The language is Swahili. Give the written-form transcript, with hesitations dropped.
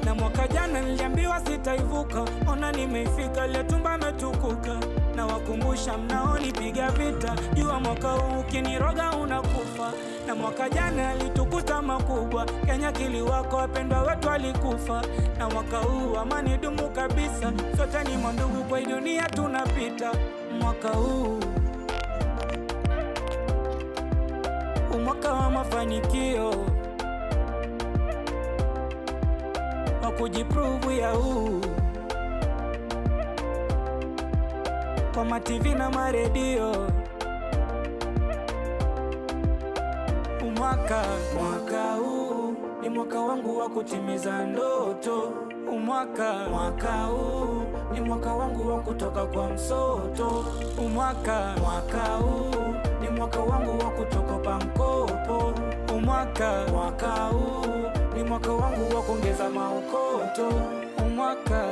Na mwaka jana niliambiwa sitaivuka, ona nimeifika, ile tumba ametukuka. Na wakumbusha mnaonipiga vita, jua mwaka huu ukiniroga unakufa. Na mwaka jana alitukuta makubwa, Kenya kiliwako, wapendwa wetu walikufa. Na mwaka huu amani dumu kabisa, sote ni mandugu, kwa dunia tunapita. Mwaka huu mwaka wa mafanikio, wa kujiprove ya huu kwa ma-TV na ma-radio. Mwaka huu ni mwaka wangu wa kutimiza ndoto. Mwaka huu ni mwaka wangu wa kutoka kwa msoto. Mwaka huu ni mwaka wangu wa kutoka pa mkopo. Mwaka huu ni mwaka wangu wa kuongeza maokoto. Mwaka